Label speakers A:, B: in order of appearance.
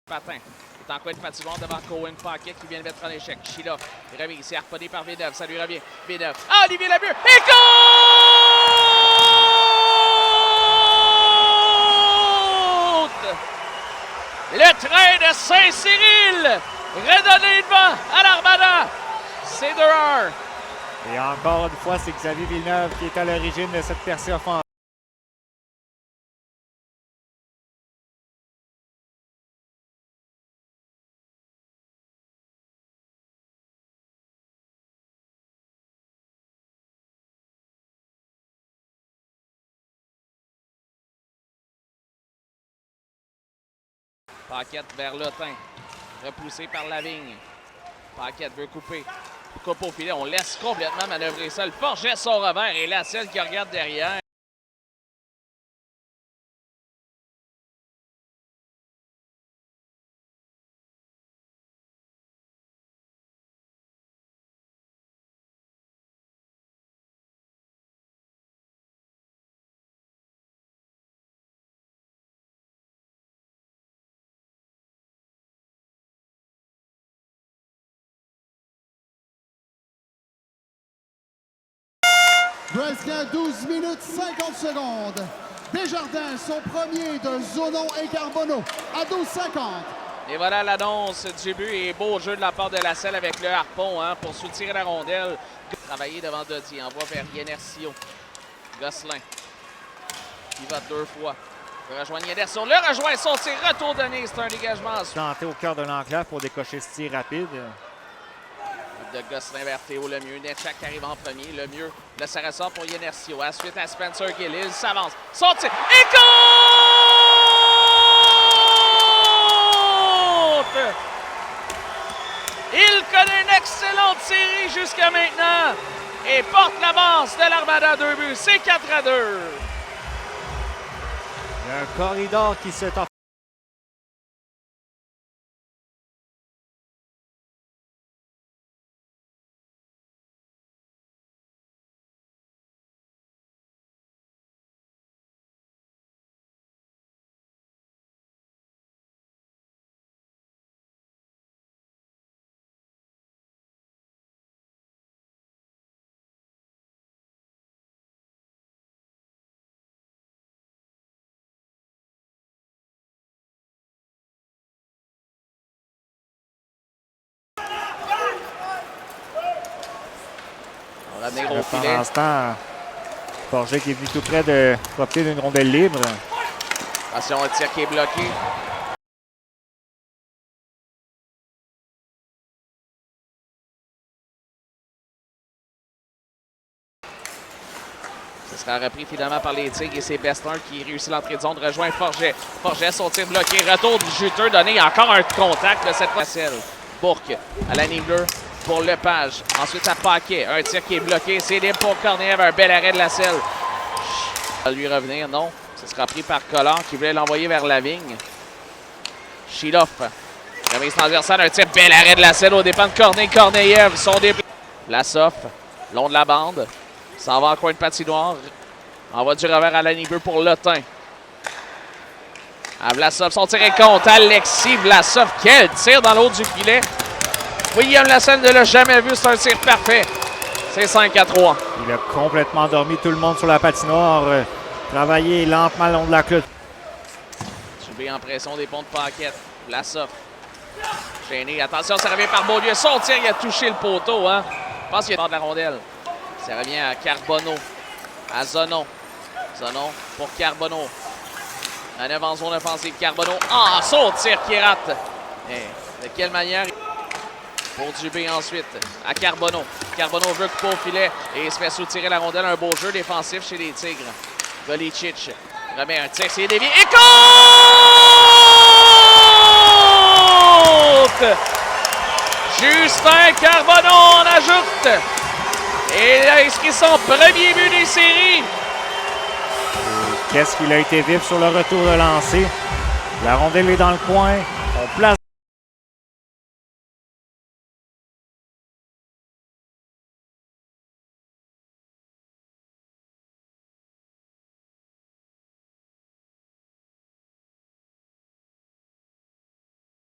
A: Patin. Il est en coin de patinoire devant Cohen Paquet qui vient de mettre en échec. Sheila, il remet ici, harponné par Villeneuve. Ça lui revient. Villeneuve. Ah, Olivier Lemieux! Et compte! Le train de Saint-Cyril redonné devant à l'Armada. C'est 2-1.
B: Et encore une fois, c'est Xavier Villeneuve qui est à l'origine de cette percée offensive.
A: Paquette vers Lotin. Repoussé par Lavigne. Paquette veut couper. Coupe au filet. On laisse complètement manœuvrer ça. Le Forget son revers et la seule qui regarde derrière.
C: Restant 12 minutes 50 secondes. Desjardins, son premier de Zonon et Carbonneau à 12,50.
A: Et voilà l'annonce du but et beau jeu de la part de la selle avec le harpon pour soutirer la rondelle. Travailler devant Dodier, envoie vers Yenersio. Gosselin qui va deux fois. Il rejoint Yenersio, le rejoint son tir, retour donné, c'est un dégagement.
B: Tenté au cœur de l'enclave pour décocher ce tir rapide.
A: De Gosselin vers Théo Lemieux. Netchak qui arrive en premier. Lemieux, là, ça ressort pour Yenersio. Ensuite à Spencer Gill. Il s'avance. Son tir. Et compte! Il connaît une excellente série jusqu'à maintenant. Et porte l'avance de l'Armada 2 buts. C'est 4-2.
B: Il y a un corridor qui se tend.
A: On va venir au filet.
B: Pendant ce temps, Forget qui est venu tout près de profiter d'une rondelle libre.
A: Attention, le tir qui est bloqué. Ce sera repris finalement par les Tigres et c'est Bestin qui réussit l'entrée de zone, rejoint Forget. Forget, son tir bloqué, retour du juteux donné, encore un contact de cette fois. Bourque à la ligne bleue pour Lepage. Ensuite à Paquet, un tir qui est bloqué, c'est libre pour Korniev, un bel arrêt de la selle. Va lui revenir, non. Ce sera pris par Collard qui voulait l'envoyer vers Lavigne. Shiloff, remise transversale, un tir, bel arrêt de la selle au dépens de Korneyev. Son déplacement. Vlasov, long de la bande. S'en va en coin de patinoire. Envoie du revers à Lanibleu pour Lotin. À Vlasov, son tir est contre. Alexis Vlasov, quel tir dans l'eau du filet. William Lasselle ne l'a jamais vu, c'est un tir parfait. C'est 5-3.
B: Il a complètement dormi tout le monde sur la patinoire. Travaillé lentement le long de la clôture.
A: Subé en pression des ponts de Paquette. Vlasov. Gêné. Attention, ça revient par Beaulieu. Son tir, il a touché le poteau. Je pense qu'il y a de la rondelle. Ça revient à Carbonneau. À Zonon. Zonon pour Carbonneau. Manœuvre en zone offensive. Carbonneau. Ah, son tir qui rate. De quelle manière? Pour Dubé ensuite. À Carbonneau. Carbonneau veut couper au filet et il se fait soutirer la rondelle. Un beau jeu défensif chez les Tigres. Golicic remet un tir. C'est dévié. Et compte! Justin Carbonneau en ajoute. Et il a inscrit son premier but des séries.
B: Qu'est-ce qu'il a été vif sur le retour de lancer. La rondelle est dans le coin. On place